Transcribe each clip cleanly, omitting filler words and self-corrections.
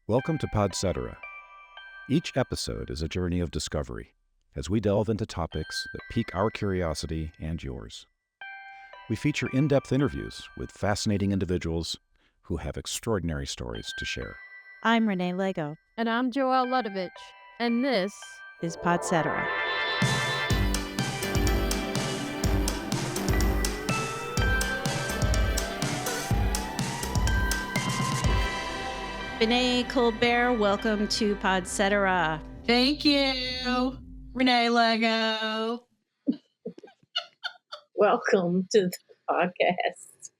Welcome to Podcetera. Each episode is a journey of discovery as we delve into topics that pique our curiosity and yours. We feature in-depth interviews with fascinating individuals who have extraordinary stories to share. I'm Renee Lego. And I'm Joelle Ludovich. And this is Podcetera. Benae Colbért, welcome to Podcetera. Thank you, Renee Lego. Welcome to the podcast.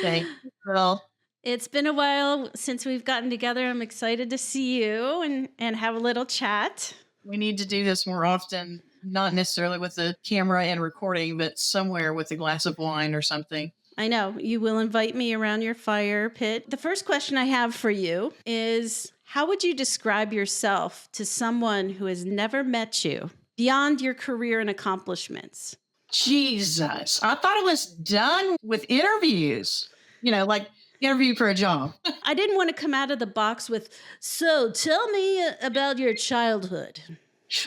Thank you, girl. It's been a while since we've gotten together. I'm excited to see you and have a little chat. We need to do this more often, not necessarily with the camera and recording, but somewhere with a glass of wine or something. I know. You will invite me around your fire pit. The first question I have for you is, how would you describe yourself to someone who has never met you beyond your career and accomplishments? Jesus. I thought I was done with interviews. Like interview for a job. I didn't want to come out of the box with, so tell me about your childhood.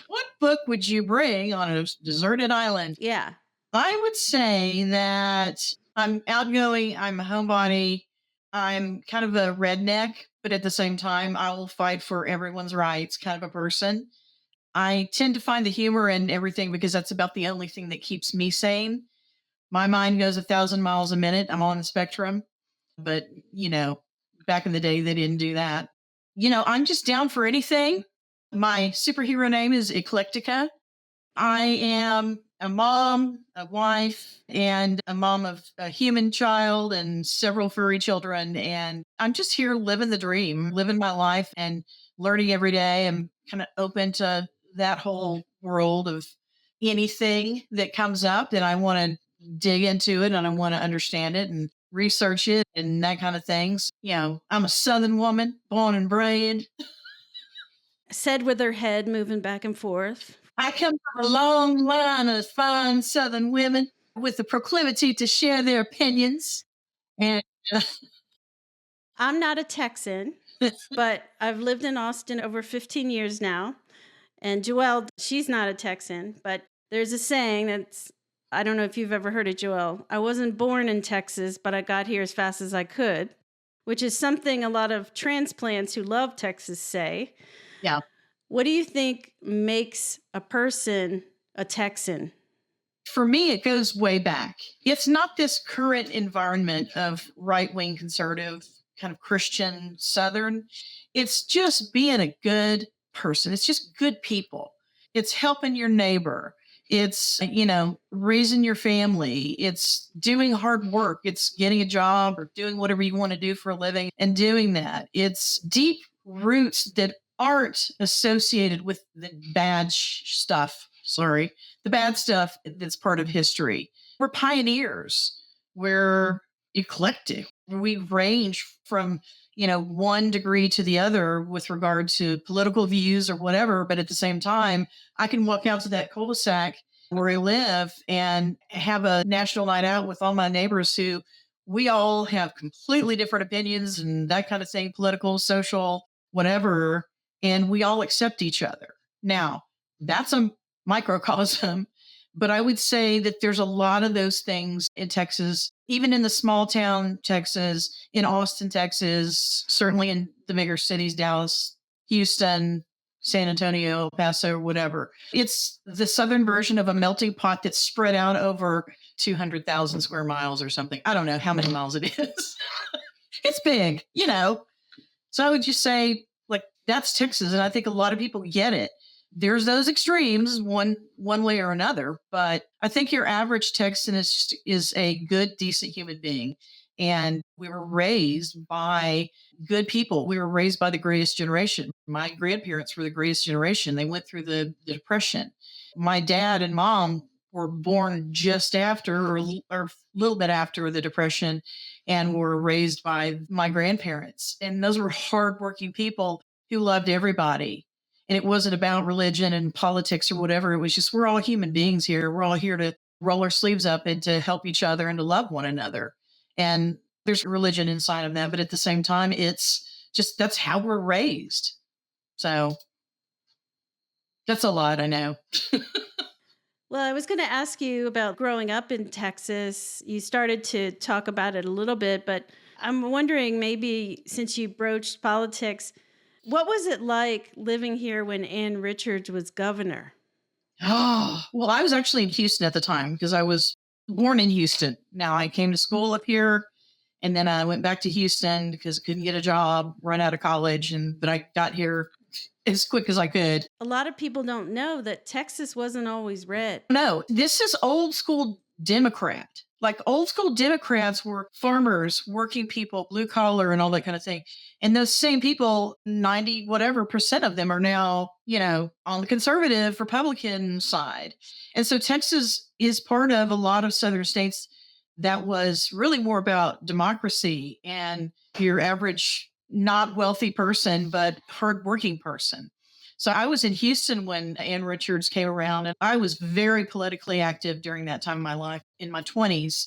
What book would you bring on a deserted island? Yeah. I would say that I'm outgoing, I'm a homebody, I'm kind of a redneck, but at the same time, I will fight for everyone's rights kind of a person. I tend to find the humor in everything because that's about the only thing that keeps me sane. My mind goes 1,000 miles a minute. I'm on the spectrum, but, back in the day, they didn't do that. I'm just down for anything. My superhero name is Eclectica. I am a mom, a wife, and a mom of a human child and several furry children. And I'm just here living the dream, living my life and learning every day. I'm kind of open to that whole world of anything that comes up that I want to dig into it and I want to understand it and research it and that kind of things. I'm a Southern woman, born and bred. Said with her head moving back and forth. I come from a long line of fine Southern women with the proclivity to share their opinions. And I'm not a Texan, but I've lived in Austin over 15 years now. And Joelle, she's not a Texan, but there's a saying that's, I don't know if you've ever heard it, Joelle. I wasn't born in Texas, but I got here as fast as I could, which is something a lot of transplants who love Texas say. Yeah. What do you think makes a person a Texan? For me, it goes way back. It's not this current environment of right-wing conservative, kind of Christian Southern. It's just being a good person. It's just good people. It's helping your neighbor. It's, raising your family. It's doing hard work. It's getting a job or doing whatever you want to do for a living and doing that. It's deep roots that aren't associated with the bad stuff. The bad stuff that's part of history. We're pioneers. We're eclectic. We range from, one degree to the other with regard to political views or whatever. But at the same time, I can walk out to that cul-de-sac where I live and have a national night out with all my neighbors who we all have completely different opinions and that kind of thing, political, social, whatever. And we all accept each other. Now, that's a microcosm, but I would say that there's a lot of those things in Texas, even in the small town Texas, in Austin, Texas, certainly in the bigger cities, Dallas, Houston, San Antonio, El Paso, whatever. It's the southern version of a melting pot that's spread out over 200,000 square miles or something. I don't know how many miles it is. It's big, So I would just say, that's Texas, and I think a lot of people get it. There's those extremes, one way or another, but I think your average Texan is a good, decent human being. And we were raised by good people. We were raised by the greatest generation. My grandparents were the greatest generation. They went through the Depression. My dad and mom were born just after or a little bit after the Depression and were raised by my grandparents. And those were hardworking people who loved everybody. And it wasn't about religion and politics or whatever. It was just, we're all human beings here. We're all here to roll our sleeves up and to help each other and to love one another. And there's religion inside of that. But at the same time, it's just that's how we're raised. So that's a lot, I know. Well, I was going to ask you about growing up in Texas. You started to talk about it a little bit, but I'm wondering, maybe since you broached politics, what was it like living here when Ann Richards was governor? Oh, well, I was actually in Houston at the time because I was born in Houston. Now I came to school up here, and then I went back to Houston because I couldn't get a job, run out of college, but I got here as quick as I could. A lot of people don't know that Texas wasn't always red. No, this is old school Democrat. Like old school Democrats were farmers, working people, blue collar, and all that kind of thing. And those same people, 90 whatever percent of them are now, on the conservative Republican side. And so Texas is part of a lot of southern states that was really more about democracy and your average, not wealthy person, but hardworking person. So I was in Houston when Ann Richards came around, and I was very politically active during that time of my life in my 20s.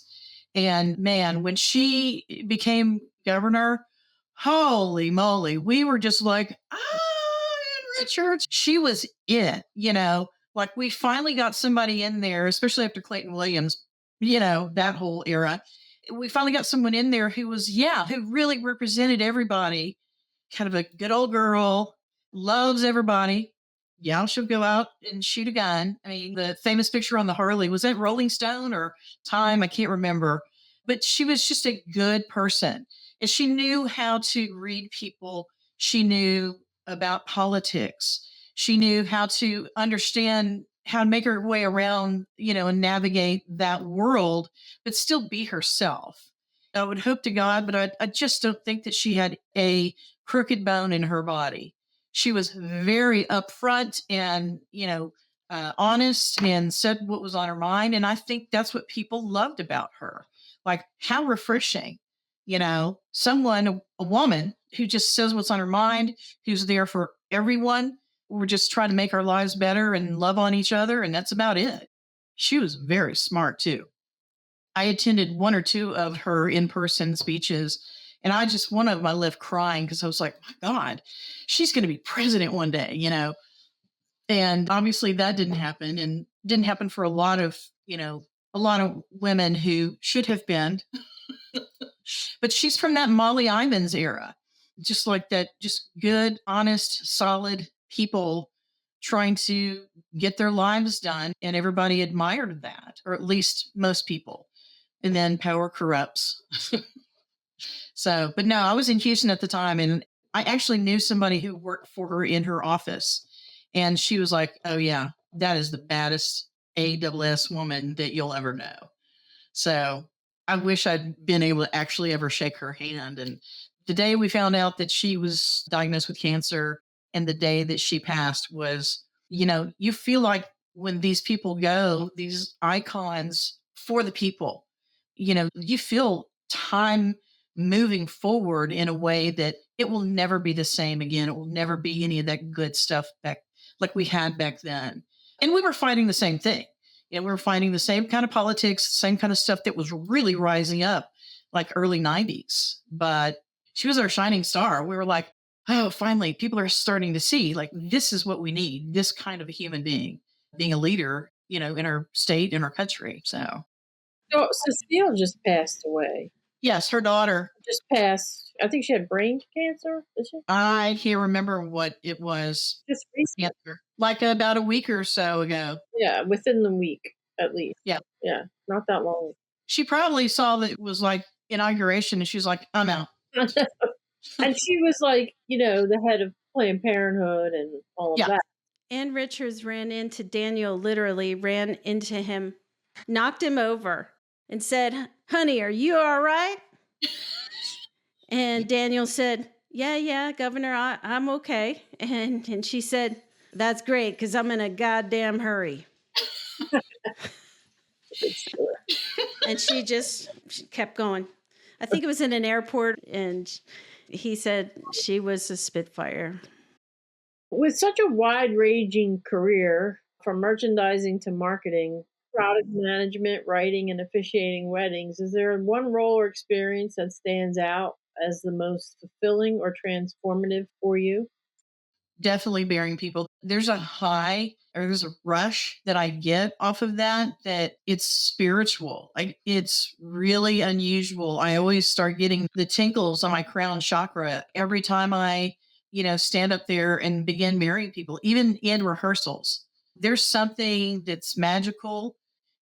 And man, when she became governor, holy moly, we were just like, Ann Richards. She was it, like we finally got somebody in there, especially after Clayton Williams, that whole era. We finally got someone in there who was, who really represented everybody, kind of a good old girl, loves everybody. Yeah, she'll go out and shoot a gun. I mean, the famous picture on the Harley, was that Rolling Stone or Time? I can't remember. But she was just a good person. And she knew how to read people. She knew about politics. She knew how to understand how to make her way around, and navigate that world, but still be herself. I would hope to God, but I just don't think that she had a crooked bone in her body. She was very upfront and, honest, and said what was on her mind. And I think that's what people loved about her. Like, how refreshing, someone, a woman who just says what's on her mind, who's there for everyone. We're just trying to make our lives better and love on each other. And that's about it. She was very smart too. I attended one or two of her in-person speeches, and one of them I left crying because I was like, my God, she's going to be president one day, And obviously that didn't happen, and didn't happen for a lot of women who should have been. But she's from that Molly Ivins era, just like that, just good, honest, solid people trying to get their lives done. And everybody admired that, or at least most people. And then power corrupts. So, but no, I was in Houston at the time, and I actually knew somebody who worked for her in her office. And she was like, oh, yeah, that is the baddest AWS woman that you'll ever know. So I wish I'd been able to actually ever shake her hand. And the day we found out that she was diagnosed with cancer and the day that she passed was, you feel like when these people go, these icons for the people, you feel time moving forward in a way that it will never be the same again. It will never be any of that good stuff back like we had back then. And we were fighting the same thing. We were fighting the same kind of politics, same kind of stuff that was really rising up like early 90s. But she was our shining star. We were like, oh, finally, people are starting to see like this is what we need, this kind of a human being a leader, in our state, in our country. So Cecile just passed away. Yes, her daughter just passed. I think she had brain cancer. Did she? I can't remember what it was. Just recently. Cancer. Like about a week or so ago. Yeah, within the week at least. Yeah. Yeah, not that long. She probably saw that it was like inauguration, and she's like, I'm out. And she was like, the head of Planned Parenthood and all of that. Ann Richards literally ran into him, knocked him over, and said, honey, are you all right? And Daniel said, yeah, Governor, I'm okay. And she said, that's great, because I'm in a goddamn hurry. And she kept going. I think it was in an airport, and he said she was a Spitfire. With such a wide-ranging career, from merchandising to marketing, product management, writing, and officiating weddings, is there one role or experience that stands out as the most fulfilling or transformative for you? Definitely bearing people. There's a high or there's a rush that I get off of that it's spiritual. Like it's really unusual. I always start getting the tinkles on my crown chakra every time I, stand up there and begin marrying people, even in rehearsals. There's something that's magical,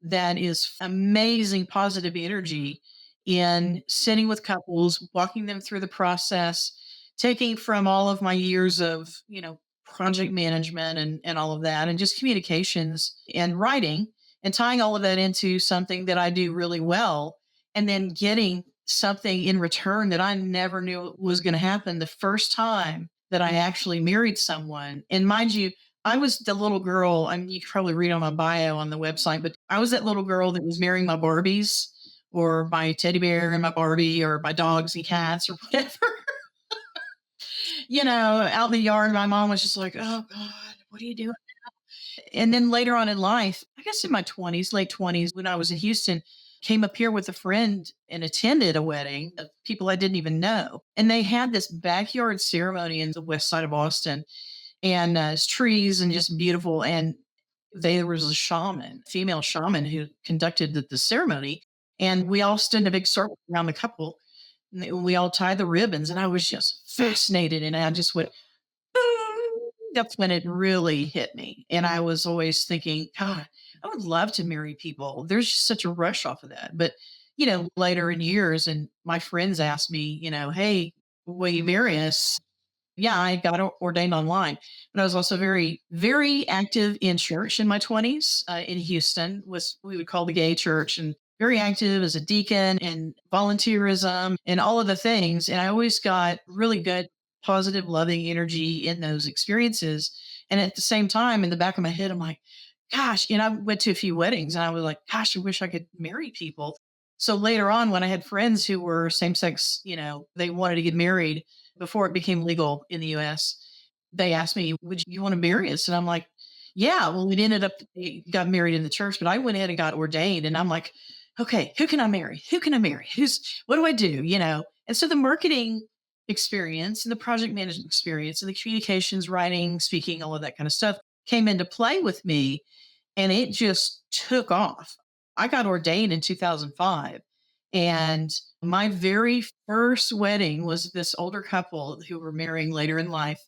that is amazing positive energy in sitting with couples, walking them through the process, taking from all of my years of, project management and all of that, and just communications and writing, and tying all of that into something that I do really well, and then getting something in return that I never knew was going to happen the first time that I actually married someone. And mind you, I was the little girl, I mean, you can probably read on my bio on the website, but I was that little girl that was marrying my Barbies or my teddy bear and my Barbie or my dogs and cats or whatever. Out in the yard, my mom was just like, oh God, what are you doing? And then later on in life, I guess in my 20s, late 20s, when I was in Houston, came up here with a friend and attended a wedding of people I didn't even know. And they had this backyard ceremony in the west side of Austin, and it's trees and just beautiful. And there was a shaman, female shaman, who conducted the ceremony. And we all stood in a big circle around the couple. And we all tied the ribbons. And I was just fascinated. And I just went, that's when it really hit me. And I was always thinking, God, I would love to marry people. There's just such a rush off of that. But, later in years, and my friends asked me, hey, will you marry us? Yeah, I got ordained online, but I was also very, very active in church in my 20s in Houston, was we would call the gay church, and very active as a deacon and volunteerism and all of the things. And I always got really good, positive, loving energy in those experiences. And at the same time, in the back of my head, I'm like, gosh, I went to a few weddings and I was like, gosh, I wish I could marry people. So later on, when I had friends who were same sex, they wanted to get married before it became legal in the US, they asked me, would you want to marry us? And I'm like, yeah. Well, we got married in the church, but I went in and got ordained. And I'm like, okay, who can I marry? Who can I marry? What do I do? And so the marketing experience and the project management experience and the communications, writing, speaking, all of that kind of stuff came into play with me, and it just took off. I got ordained in 2005, and my very first wedding was this older couple who were marrying later in life.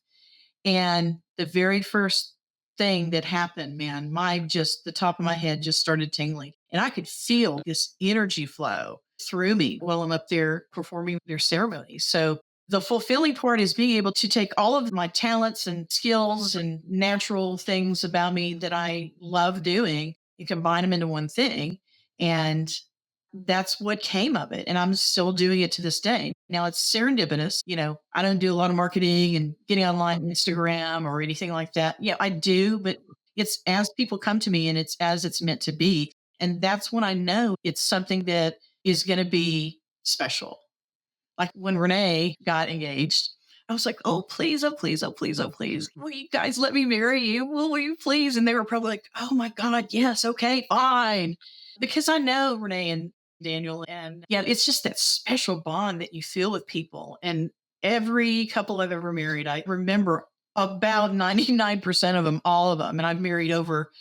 And the very first thing that happened, man, the top of my head just started tingling. And I could feel this energy flow through me while I'm up there performing their ceremony. So the fulfilling part is being able to take all of my talents and skills and natural things about me that I love doing and combine them into one thing. And that's what came of it. And I'm still doing it to this day. Now it's serendipitous. I don't do a lot of marketing and getting online on Instagram or anything like that. Yeah, I do, but it's as people come to me and it's as it's meant to be. And that's when I know it's something that is going to be special. Like when Renee got engaged, I was like, oh, please, oh, please, oh, please, oh, please. Will you guys let me marry you? Will you please? And they were probably like, oh my God, yes, okay, fine. Because I know Renee and Daniel, and yeah, it's just that special bond that you feel with people. And every couple I've ever married, I remember about 99% of them, all of them. And I've married over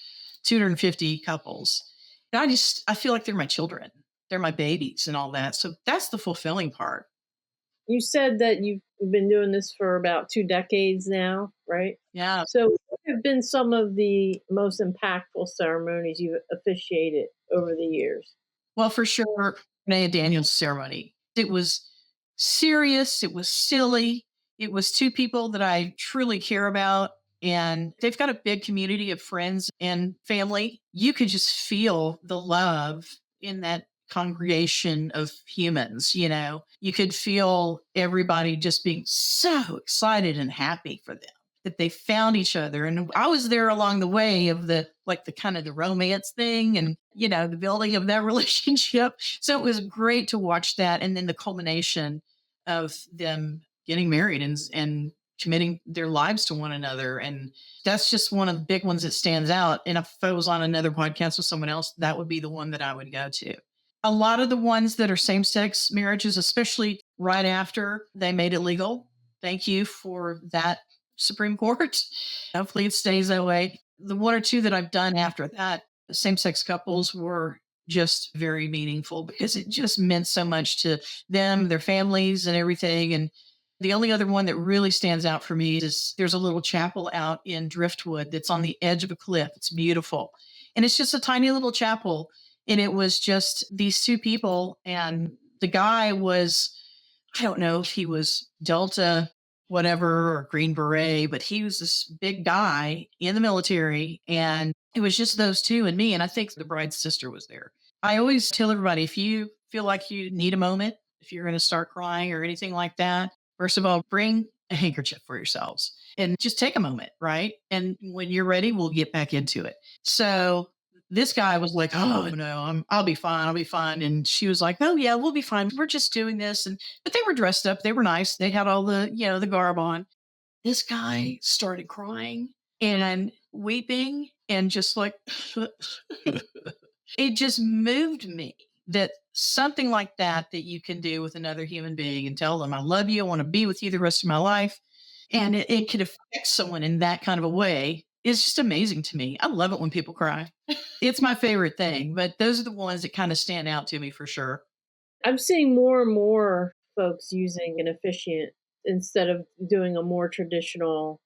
250 couples. And I feel like they're my children. They're my babies and all that. So that's the fulfilling part. You said that you've been doing this for about 2 decades now, right? Yeah. So what have been some of the most impactful ceremonies you've officiated over the years? Well, for sure, Renee and Daniel's ceremony. It was serious. It was silly. It was two people that I truly care about. And they've got a big community of friends and family. You could just feel the love in that congregation of humans. You could feel everybody just being so excited and happy for them that they found each other. And I was there along the way of the kind of the romance thing and, the building of that relationship. So it was great to watch that. And then the culmination of them getting married and committing their lives to one another. And that's just one of the big ones that stands out. And if I was on another podcast with someone else, that would be the one that I would go to. A lot of the ones that are same-sex marriages, especially right after they made it legal. Thank you for that, Supreme Court. Hopefully it stays that way. The one or two that I've done after that, same-sex couples, were just very meaningful because it just meant so much to them, their families, and everything. And the only other one that really stands out for me is there's a little chapel out in Driftwood that's on the edge of a cliff. It's beautiful. And it's just a tiny little chapel. And it was just these two people. And the guy was, I don't know if he was Delta, whatever, or Green Beret, but he was this big guy in the military. And it was just those two and me. And I think the bride's sister was there. I always tell everybody, if you feel like you need a moment, if you're going to start crying or anything like that, first of all, bring a handkerchief for yourselves and just take a moment, right? And when you're ready, we'll get back into it. So this guy was like, "Oh no, I'll be fine. I'll be fine." And she was like, "Oh yeah, we'll be fine. We're just doing this." But they were dressed up. They were nice. They had all the, the garb on. This guy started crying and weeping and just like, it just moved me that something like that you can do with another human being and tell them, "I love you. I want to be with you the rest of my life." And it could affect someone in that kind of a way. It's just amazing to me. I love it when people cry. It's my favorite thing, but those are the ones that kind of stand out to me for sure. I'm seeing more and more folks using an officiant instead of doing a more traditional,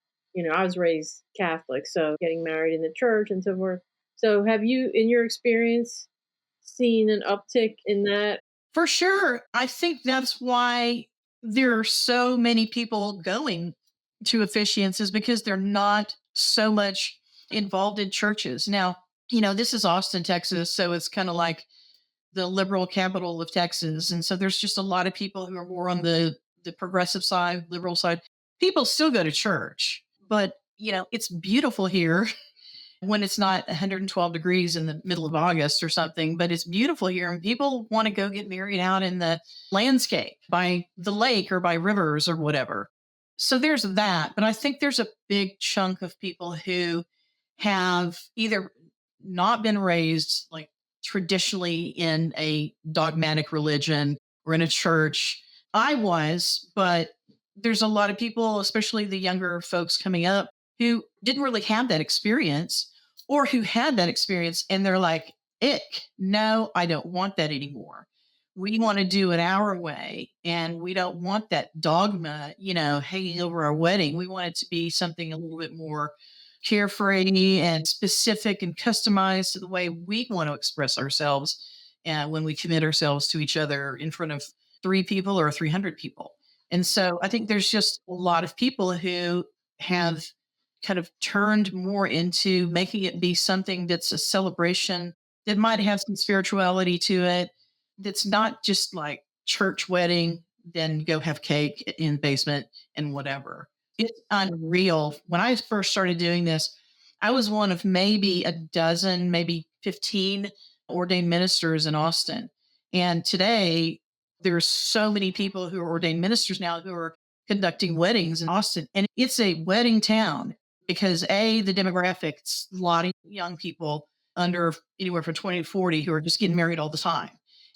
I was raised Catholic, so getting married in the church and so forth. So have you, in your experience, seen an uptick in that? For sure. I think that's why there are so many people going to officiants, is because they're not so much involved in churches. Now, this is Austin, Texas, so it's kind of like the liberal capital of Texas. And so there's just a lot of people who are more on the progressive side, liberal side. People still go to church, but it's beautiful here when it's not 112 degrees in the middle of August or something, but it's beautiful here. And people want to go get married out in the landscape by the lake or by rivers or whatever. So there's that. But I think there's a big chunk of people who have either not been raised like traditionally in a dogmatic religion or in a church. I was, but there's a lot of people, especially the younger folks coming up, who didn't really have that experience, or who had that experience and they're like, ick, no, I don't want that anymore. We want to do it our way. And we don't want that dogma, hanging over our wedding. We want it to be something a little bit more carefree and specific and customized to the way we want to express ourselves when we commit ourselves to each other in front of 3 people or 300 people. And so I think there's just a lot of people who have kind of turned more into making it be something that's a celebration that might have some spirituality to it. That's not just like church wedding, then go have cake in the basement and whatever. It's unreal. When I first started doing this, I was one of maybe a dozen, maybe 15 ordained ministers in Austin. And today there's so many people who are ordained ministers now who are conducting weddings in Austin. And it's a wedding town because the demographics, a lot of young people under anywhere from 20 to 40 who are just getting married all the time.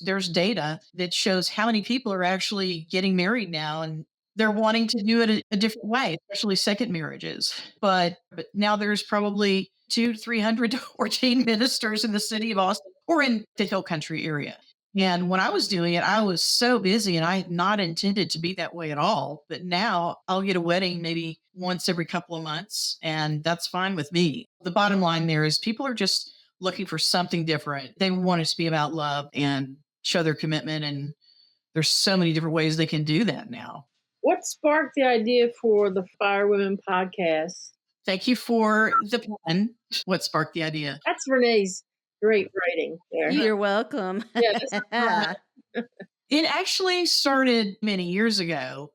There's data that shows how many people are actually getting married now, and they're wanting to do it a different way, especially second marriages. But now there's probably 200 to 300 ordained ministers in the city of Austin or in the Hill Country area. And when I was doing it, I was so busy and I had not intended to be that way at all. But now I'll get a wedding maybe once every couple of months, and that's fine with me. The bottom line there is people are just looking for something different. They want it to be about love and show their commitment. And there's so many different ways they can do that now. What sparked the idea for the Fyre Wimmen podcast? Thank you for the pun. What sparked the idea? That's Renee's great writing there. You're welcome. Yes. It actually started many years ago.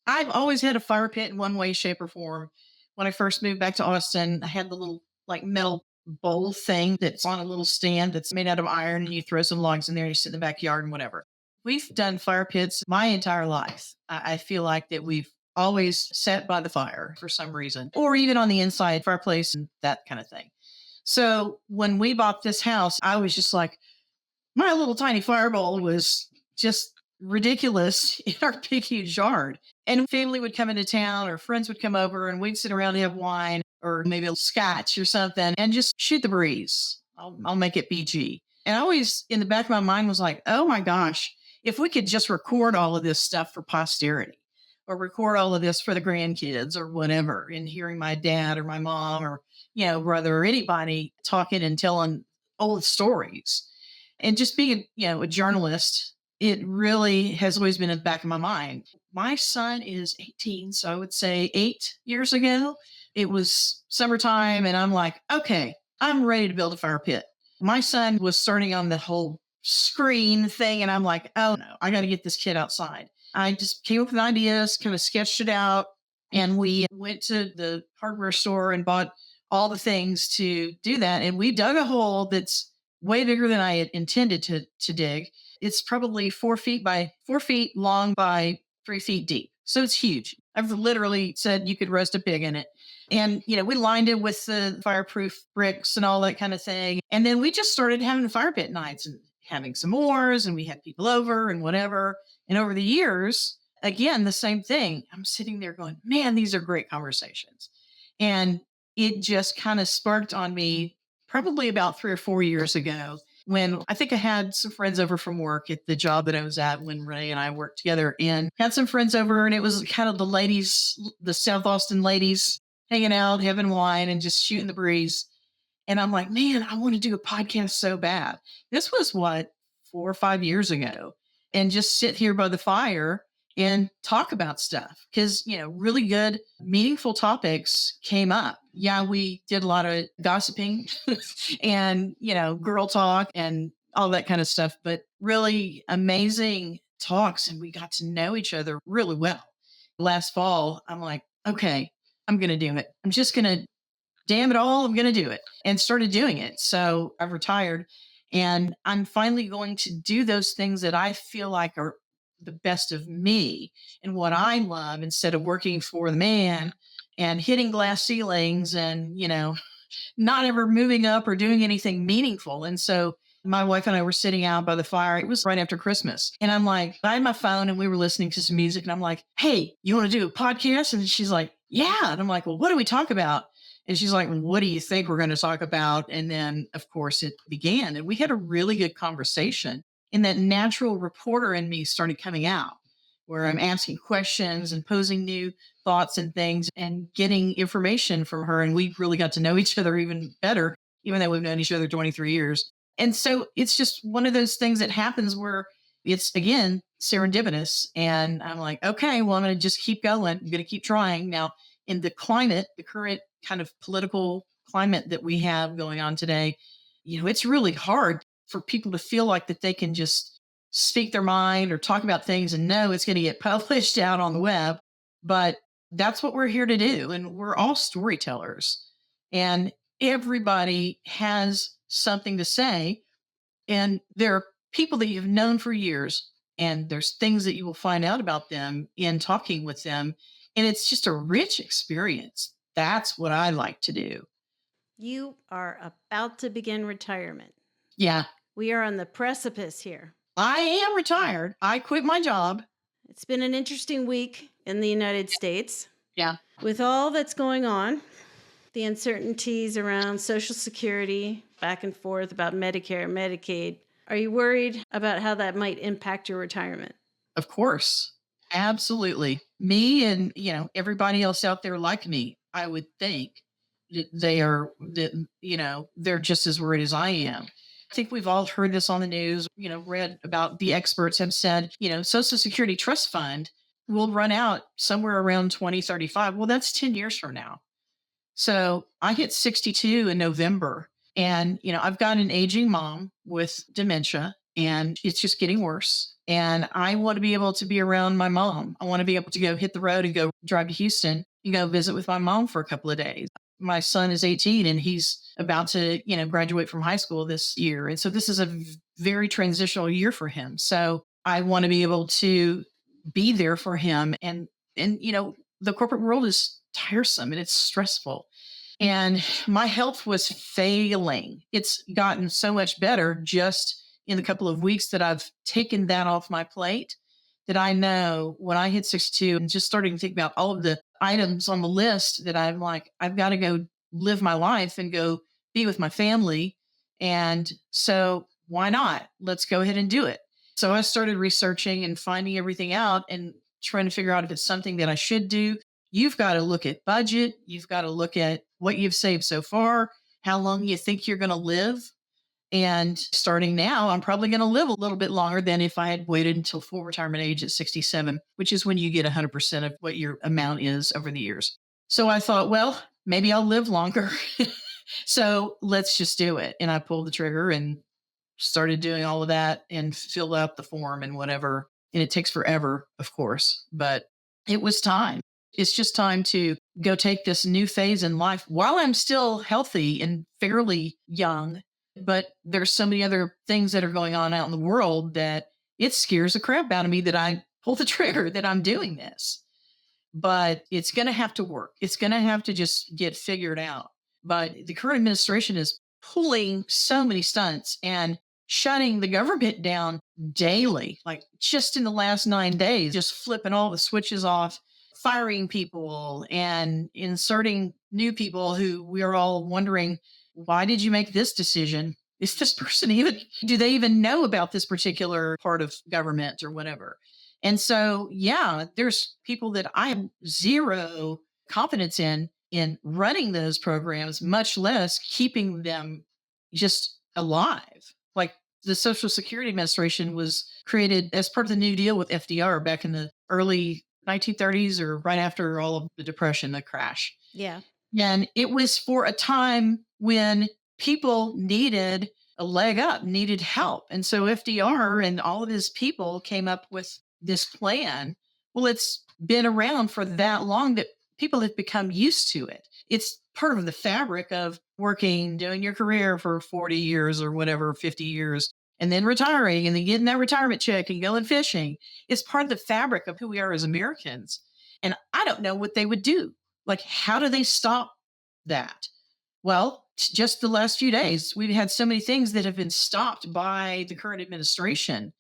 I've always had a fire pit in one way, shape, or form. When I first moved back to Austin, I had the little like metal bowl thing that's on a little stand that's made out of iron, and you throw some logs in there and you sit in the backyard and whatever. We've done fire pits my entire life. I feel like that we've always sat by the fire for some reason, or even on the inside fireplace and that kind of thing. So when we bought this house, I was just like, my little tiny fireball was just ridiculous in our big, huge yard. And family would come into town or friends would come over and we'd sit around and have wine or maybe a scotch or something and just shoot the breeze. I'll make it PG. And I always, in the back of my mind, was like, oh my gosh, if we could just record all of this stuff for posterity or record all of this for the grandkids or whatever, and hearing my dad or my mom or, brother or anybody talking and telling old stories and just being, a journalist, it really has always been in the back of my mind. My son is 18, so I would say 8 years ago, it was summertime and I'm like, okay, I'm ready to build a fire pit. My son was starting on the whole screen thing and I'm like, oh no, I got to get this kid outside. I just came up with ideas, kind of sketched it out, and we went to the hardware store and bought all the things to do that. And we dug a hole that's way bigger than I had intended to dig. It's probably 4 feet by 4 feet long by 3 feet deep. So it's huge. I've literally said you could roast a pig in it. And, we lined it with the fireproof bricks and all that kind of thing. And then we just started having fire pit nights and having s'mores, and we had people over and whatever. And over the years, again, the same thing. I'm sitting there going, man, these are great conversations. And it just kind of sparked on me probably about 3 or 4 years ago when I think I had some friends over from work at the job that I was at when Renee and I worked together, and had some friends over, and it was kind of the ladies, the South Austin ladies hanging out, having wine and just shooting the breeze. And I'm like, man, I want to do a podcast so bad. This was 4 or 5 years ago, and just sit here by the fire and talk about stuff because, really good, meaningful topics came up. Yeah, we did a lot of gossiping and, girl talk and all that kind of stuff, but really amazing talks. And we got to know each other really well. Last fall, I'm like, okay, I'm going to do it. I'm just going to, damn it all, I'm going to do it, and started doing it. So I've retired and I'm finally going to do those things that I feel like are the best of me and what I love, instead of working for the man and hitting glass ceilings and, not ever moving up or doing anything meaningful. And so my wife and I were sitting out by the fire. It was right after Christmas. And I'm like, I had my phone and we were listening to some music. And I'm like, hey, you want to do a podcast? And she's like, yeah. And I'm like, well, what do we talk about? And she's like, what do you think we're going to talk about? And then, of course, it began. And we had a really good conversation. And that natural reporter in me started coming out, where I'm asking questions and posing new thoughts and things and getting information from her. And we really got to know each other even better, even though we've known each other 23 years. And so it's just one of those things that happens where it's, again, serendipitous. And I'm like, okay, well, I'm going to just keep going. I'm going to keep trying. Now, in the climate, the current kind of political climate that we have going on today, it's really hard for people to feel like that they can just speak their mind or talk about things and know it's going to get published out on the web. But that's what we're here to do. And we're all storytellers. And everybody has something to say. And there are people that you've known for years, and there's things that you will find out about them in talking with them. And it's just a rich experience. That's what I like to do. You are about to begin retirement. Yeah. We are on the precipice here. I am retired. I quit my job. It's been an interesting week in the United States. Yeah. With all that's going on, the uncertainties around Social Security, back and forth about Medicare and Medicaid. Are you worried about how that might impact your retirement? Of course. Absolutely. Me and, everybody else out there like me, I would think that they're just as worried as I am. I think we've all heard this on the news, read about the experts have said, Social Security Trust Fund will run out somewhere around 2035. Well, that's 10 years from now. So I hit 62 in November, and, I've got an aging mom with dementia, and it's just getting worse. And I want to be able to be around my mom. I want to be able to go hit the road and go drive to Houston and go visit with my mom for a couple of days. My son is 18 and he's about to, graduate from high school this year. And so this is a very transitional year for him. So I want to be able to be there for him. And the corporate world is tiresome and it's stressful. And my health was failing. It's gotten so much better just in the couple of weeks that I've taken that off my plate. that I know when I hit 62 and just starting to think about all of the items on the list that I'm like, I've got to go live my life and go be with my family. And so why not? Let's go ahead and do it. So I started researching and finding everything out and trying to figure out if it's something that I should do. You've got to look at budget. You've got to look at what you've saved so far, how long you think you're going to live. And starting now, I'm probably going to live a little bit longer than if I had waited until full retirement age at 67, which is when you get 100% of what your amount is over the years. So I thought, well, maybe I'll live longer. So let's just do it. And I pulled the trigger and started doing all of that and filled out the form and whatever. And it takes forever, of course, but it was time. It's just time to go take this new phase in life while I'm still healthy and fairly young. But there's so many other things that are going on out in the world that it scares the crap out of me that I pull the trigger, that I'm doing this. But it's going to have to work. It's going to have to just get figured out. But the current administration is pulling so many stunts and shutting the government down daily, like just in the last 9 days, just flipping all the switches off, firing people and inserting new people who we are all wondering, why did you make this decision? Is this person even, do they even know about this particular part of government or whatever? And so, yeah, there's people that I have zero confidence in running those programs, much less keeping them just alive. Like the Social Security Administration was created as part of the New Deal with FDR back in the early 1930s or right after all of the Depression, the crash. Yeah. And it was for a time when people needed a leg up, needed help. And so FDR and all of his people came up with this plan. Well, it's been around for that long that people have become used to it. It's part of the fabric of working, doing your career for 40 years or whatever, 50 years, and then retiring and then getting that retirement check and going fishing. It's part of the fabric of who we are as Americans. And I don't know what they would do. Like, how do they stop that? Well, just the last few days, we've had so many things that have been stopped by the current administration.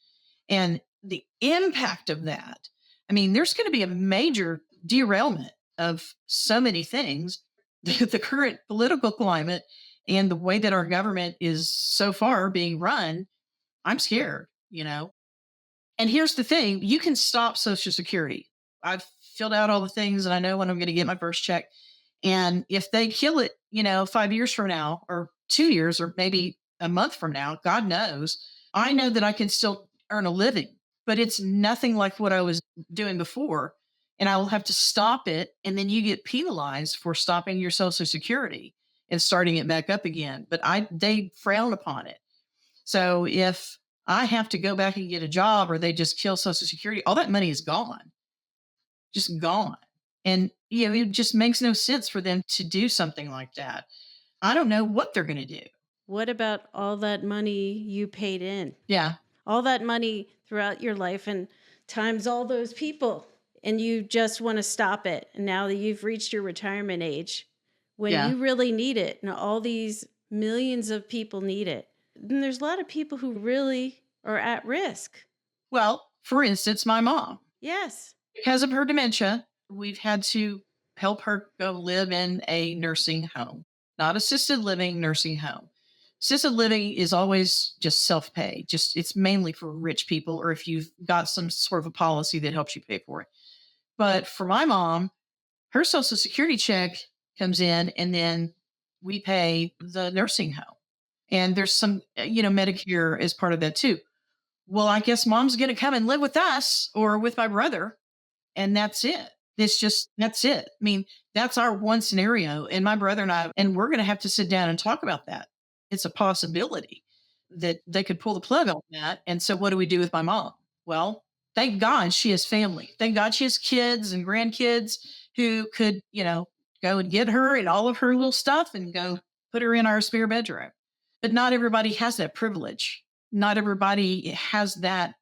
And the impact of that, I mean, there's going to be a major derailment of so many things. The current political climate and the way that our government is so far being run, I'm scared, And here's the thing, you can stop Social Security. I've filled out all the things and I know when I'm going to get my first check. And if they kill it, 5 years from now or 2 years or maybe a month from now, God knows, I know that I can still earn a living, but it's nothing like what I was doing before. And I will have to stop it. And then you get penalized for stopping your Social Security and starting it back up again. But they frown upon it. So if I have to go back and get a job or they just kill Social Security, all that money is gone, just gone. And, it just makes no sense for them to do something like that. I don't know what they're going to do. What about all that money you paid in? Yeah. All that money throughout your life and times all those people, and you just want to stop it. And now that you've reached your retirement age, when you really need it, and all these millions of people need it, then there's a lot of people who really are at risk. Well, for instance, my mom. Yes. Because of her dementia, we've had to help her go live in a nursing home, not assisted living, nursing home. Assisted living is always just self-pay. It's mainly for rich people or if you've got some sort of a policy that helps you pay for it. But for my mom, her Social Security check comes in and then we pay the nursing home. And there's some, Medicare is part of that too. Well, I guess mom's going to come and live with us or with my brother. And that's it. That's it. I mean, that's our one scenario. And my brother and I, and we're going to have to sit down and talk about that. It's a possibility that they could pull the plug on that. And so what do we do with my mom? Well, thank God she has family. Thank God she has kids and grandkids who could, go and get her and all of her little stuff and go put her in our spare bedroom. But not everybody has that privilege. Not everybody has that,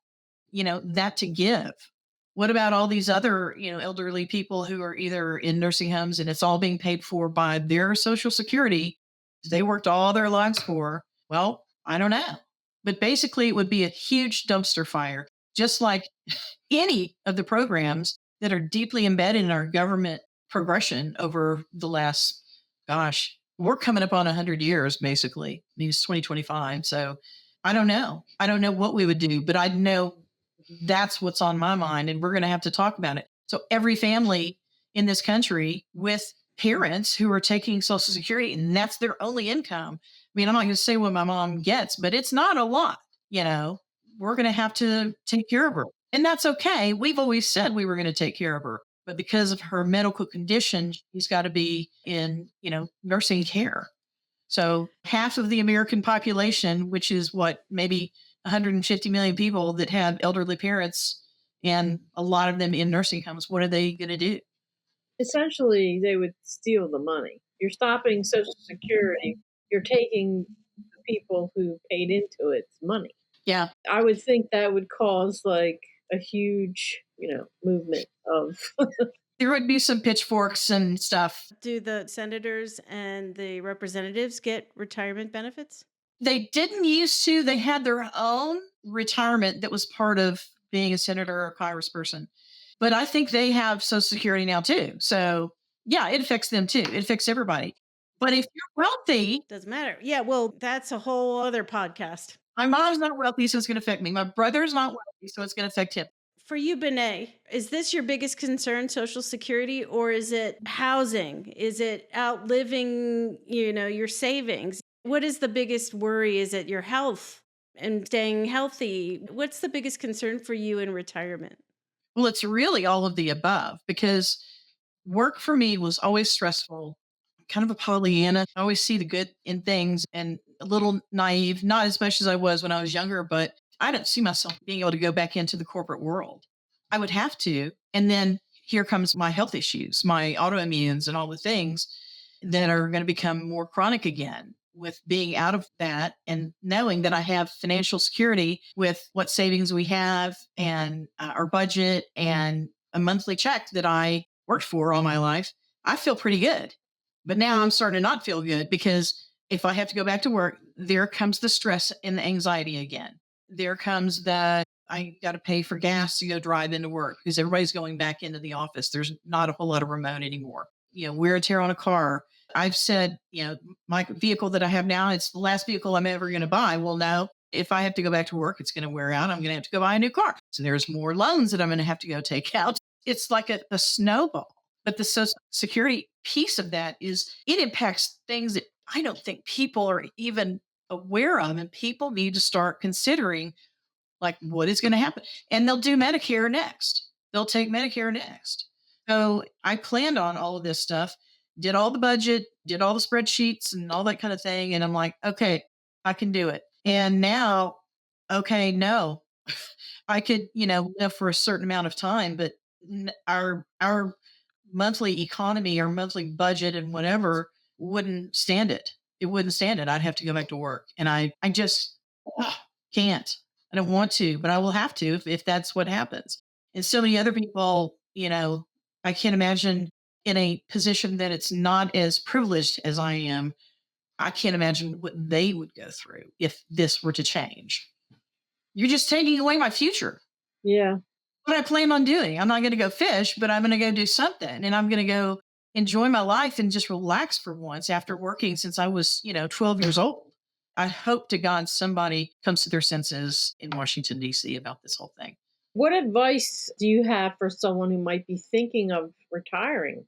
that to give. What about all these other, elderly people who are either in nursing homes and it's all being paid for by their Social Security they worked all their lives for? Well, I don't know. But basically, it would be a huge dumpster fire. just like any of the programs that are deeply embedded in our government progression over the last, gosh, we're coming up on 100 years, basically. I mean, it's 2025. So I don't know. I don't know what we would do, but I know that's what's on my mind, and we're going to have to talk about it. So every family in this country with parents who are taking Social Security, and that's their only income. I mean, I'm not going to say what my mom gets, but it's not a lot. We're going to have to take care of her. And that's okay. We've always said we were going to take care of her. But because of her medical condition, she's got to be in, nursing care. So half of the American population, which is maybe 150 million people that have elderly parents, and a lot of them in nursing homes, what are they going to do? Essentially, they would steal the money. You're stopping Social Security. You're taking the people who paid into its money. Yeah. I would think that would cause like a huge, movement of. There would be some pitchforks and stuff. Do the senators and the representatives get retirement benefits? They didn't used to. They had their own retirement that was part of being a senator or a congressperson. But I think they have Social Security now too. So yeah, it affects them too. It affects everybody. But if you're wealthy, doesn't matter. Yeah, well, that's a whole other podcast. My mom's not wealthy, so it's going to affect me. My brother's not wealthy, so it's going to affect him. For you, Benae, is this your biggest concern, Social Security, or is it housing? Is it outliving, your savings? What is the biggest worry? Is it your health and staying healthy? What's the biggest concern for you in retirement? Well, it's really all of the above, because work for me was always stressful, kind of a Pollyanna. I always see the good in things and a little naive, not as much as I was when I was younger, but I don't see myself being able to go back into the corporate world. I would have to. And then here comes my health issues, my autoimmunes and all the things that are going to become more chronic again. With being out of that and knowing that I have financial security with what savings we have and our budget and a monthly check that I worked for all my life, I feel pretty good. But now I'm starting to not feel good, because if I have to go back to work, there comes the stress and the anxiety again. There comes that I got to pay for gas to go drive into work because everybody's going back into the office. There's not a whole lot of remote anymore. Wear and tear on a car. I've said, my vehicle that I have now, it's the last vehicle I'm ever going to buy. Well, no, if I have to go back to work, it's going to wear out. I'm going to have to go buy a new car. So there's more loans that I'm going to have to go take out. It's like a snowball. But the Social Security piece of that is it impacts things that I don't think people are even aware of. And people need to start considering, like, what is going to happen. And they'll do Medicare next. They'll take Medicare next. So I planned on all of this stuff, did all the budget, did all the spreadsheets and all that kind of thing. And I'm like, okay, I can do it. And now, okay, no, I could, live for a certain amount of time, but our monthly economy, our monthly budget and whatever wouldn't stand it. It wouldn't stand it. I'd have to go back to work. And I just can't. I don't want to, but I will have to if that's what happens. And so many other people, I can't imagine in a position that it's not as privileged as I am. I can't imagine what they would go through if this were to change. You're just taking away my future. Yeah. What I plan on doing, I'm not going to go fish, but I'm going to go do something, and I'm going to go enjoy my life and just relax for once after working since I was, 12 years old. I hope to God somebody comes to their senses in Washington, D.C. about this whole thing. What advice do you have for someone who might be thinking of retiring?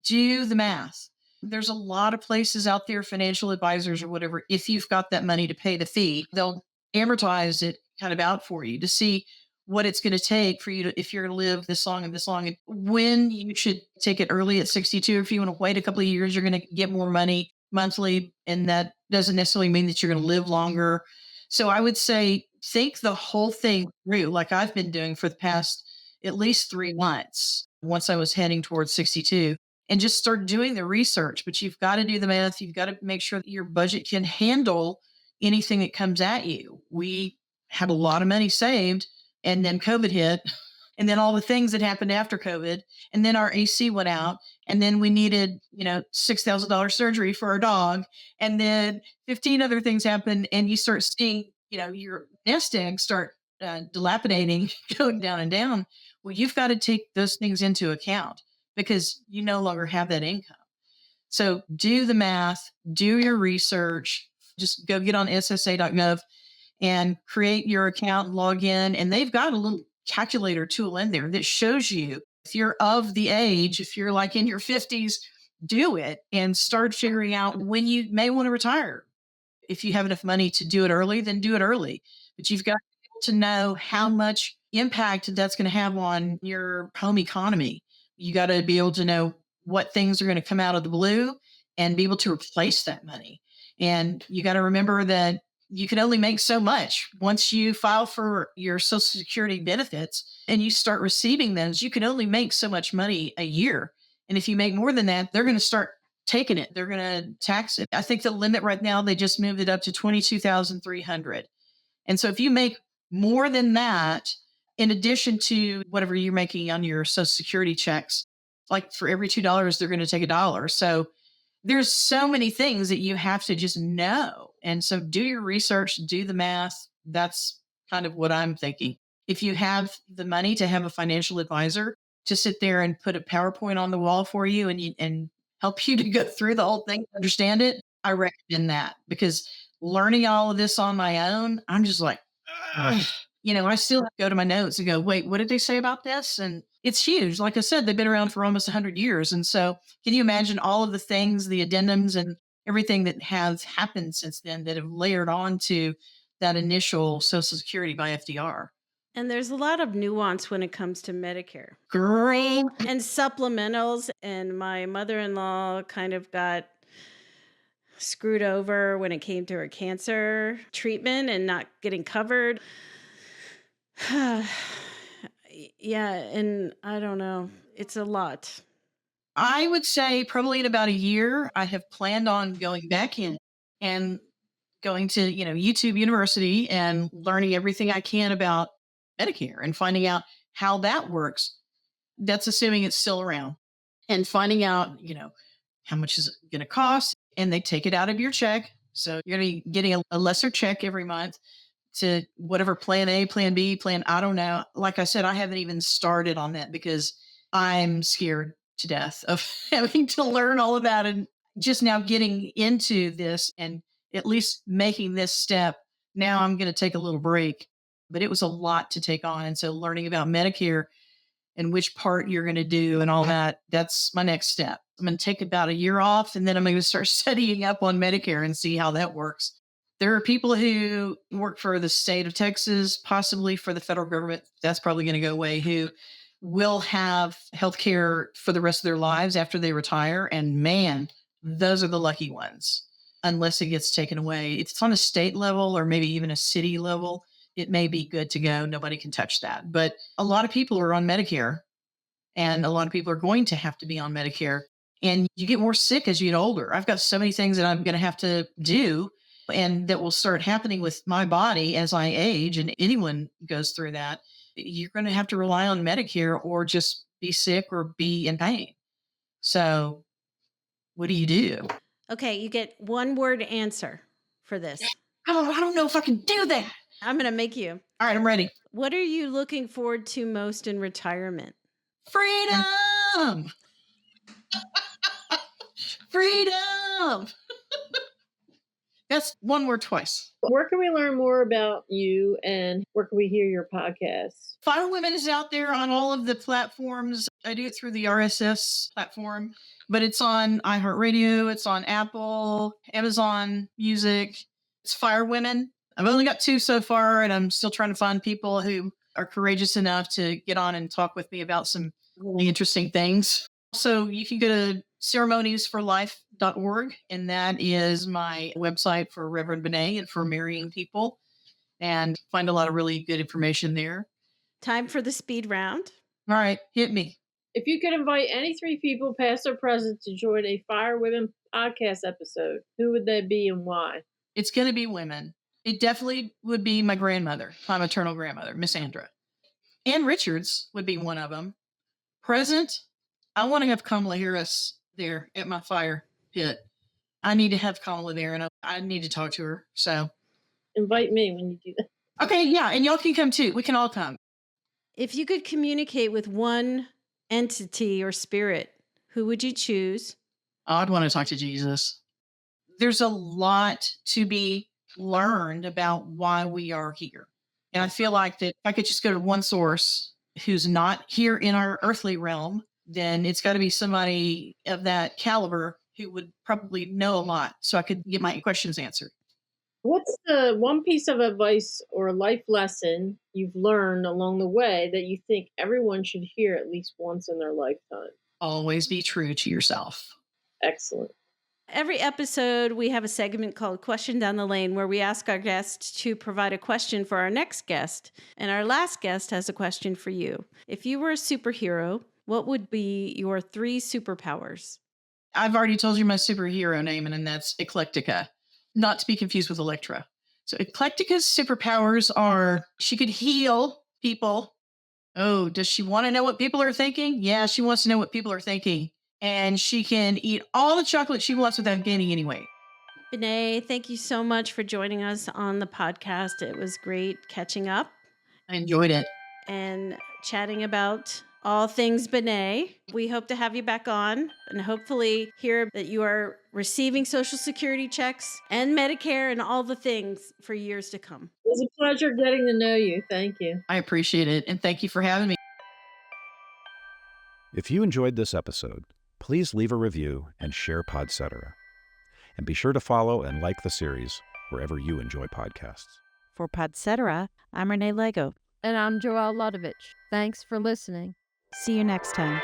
Do the math. There's a lot of places out there, financial advisors or whatever. If you've got that money to pay the fee, they'll amortize it kind of out for you to see what it's going to take for you to, if you're going to live this long and this long, and when you should take it early at 62. If you want to wait a couple of years, you're going to get more money monthly. And that doesn't necessarily mean that you're going to live longer. So I would say, think the whole thing through, like I've been doing for the past at least 3 months, once I was heading towards 62, and just start doing the research. But you've got to do the math. You've got to make sure that your budget can handle anything that comes at you. We had a lot of money saved, and then COVID hit, and then all the things that happened after COVID, and then our AC went out, and then we needed, $6,000 surgery for our dog, and then 15 other things happened, and you start seeing, your nest egg start dilapidating, going down and down, well, you've got to take those things into account because you no longer have that income. So do the math, do your research, just go get on ssa.gov and create your account, log in, and they've got a little calculator tool in there that shows you if you're of the age, if you're like in your 50s, do it and start figuring out when you may want to retire. If you have enough money to do it early, then do it early. But you've got to know how much impact that's going to have on your home economy. You got to be able to know what things are going to come out of the blue and be able to replace that money. And you got to remember that you can only make so much. Once you file for your Social Security benefits and you start receiving those, you can only make so much money a year. And if you make more than that, they're going to start taking it. They're going to tax it. I think the limit right now, they just moved it up to $22,300. And so if you make more than that, in addition to whatever you're making on your Social Security checks, like for every $2, they're going to take $1. So there's so many things that you have to just know. And so do your research, do the math. That's kind of what I'm thinking. If you have the money to have a financial advisor to sit there and put a PowerPoint on the wall for you and help you to go through the whole thing, understand it, I recommend that because learning all of this on my own, I'm just like, ugh. I still go to my notes and go, wait, what did they say about this? And it's huge. Like I said, they've been around for almost 100 years. And so can you imagine all of the things, the addendums and everything that has happened since then that have layered on to that initial Social Security by FDR? And there's a lot of nuance when it comes to Medicare. Girl. And supplementals. And my mother-in-law kind of got screwed over when it came to her cancer treatment and not getting covered. Yeah, and I don't know. It's a lot. I would say probably in about a year, I have planned on going back in and going to, YouTube University and learning everything I can about Medicare and finding out how that works. That's assuming it's still around. And finding out, how much is it going to cost? And they take it out of your check. So you're going to be getting a lesser check every month to whatever plan A, plan B, plan, I don't know. Like I said, I haven't even started on that because I'm scared to death of having to learn all of that and just now getting into this and at least making this step. Now I'm going to take a little break, but it was a lot to take on. And so learning about Medicare and which part you're going to do and all that, that's my next step. I'm going to take about a year off and then I'm going to start studying up on Medicare and see how that works. There are people who work for the state of Texas, possibly for the federal government. That's probably going to go away, who will have health care for the rest of their lives after they retire. And man, those are the lucky ones, unless it gets taken away. If it's on a state level or maybe even a city level, it may be good to go. Nobody can touch that. But a lot of people are on Medicare and a lot of people are going to have to be on Medicare. And you get more sick as you get older. I've got so many things that I'm going to have to do and that will start happening with my body as I age, and anyone goes through that. You're going to have to rely on Medicare or just be sick or be in pain. So what do you do? Okay, you get one word answer for this. I don't know if I can do that. I'm going to make you. All right, I'm ready. What are you looking forward to most in retirement? Freedom. Freedom. That's one word twice. Where can we learn more about you and where can we hear your podcast? Fyre Wimmen is out there on all of the platforms. I do it through the RSS platform, but it's on iHeartRadio, it's on Apple, Amazon Music. It's Fyre Wimmen. I've only got 2 so far, and I'm still trying to find people who are courageous enough to get on and talk with me about some really interesting things. So you can go to ceremoniesforlife.org, and that is my website for Reverend Benae and for marrying people, and find a lot of really good information there. Time for the speed round. All right, hit me. If you could invite any 3 people, past or present, to join a Fyre Wimmen podcast episode, who would they be and why? It's going to be women. It definitely would be my grandmother, my maternal grandmother, Miss Andra. Ann Richards would be one of them. Present, I want to have Kamala Harris there at my fire pit. I need to have Kamala there, and I need to talk to her. So invite me when you do that. Okay, yeah, and y'all can come too. We can all come. If you could communicate with one entity or spirit, who would you choose? I'd want to talk to Jesus. There's a lot to be learned about why we are here. And I feel like that if I could just go to one source who's not here in our earthly realm, then it's got to be somebody of that caliber who would probably know a lot so I could get my questions answered. What's the one piece of advice or life lesson you've learned along the way that you think everyone should hear at least once in their lifetime? Always be true to yourself. Excellent. Every episode, we have a segment called Question Down the Lane where we ask our guests to provide a question for our next guest. And our last guest has a question for you. If you were a superhero, what would be your 3 superpowers? I've already told you my superhero name, and that's Eclectica, not to be confused with Electra. So Eclectica's superpowers are she could heal people. Oh, does she want to know what people are thinking? Yeah, she wants to know what people are thinking. And she can eat all the chocolate she wants without gaining any weight. Benae, thank you so much for joining us on the podcast. It was great catching up I enjoyed it. and chatting about all things Benae. We hope to have you back on and hopefully hear that you are receiving Social Security checks and Medicare and all the things for years to come. It was a pleasure getting to know you. Thank you. I appreciate it. And thank you for having me. If you enjoyed this episode, please leave a review and share Podcetera. And be sure to follow and like the series wherever you enjoy podcasts. For Podcetera, I'm Renee Lego. And I'm Joelle Ludovich. Thanks for listening. See you next time.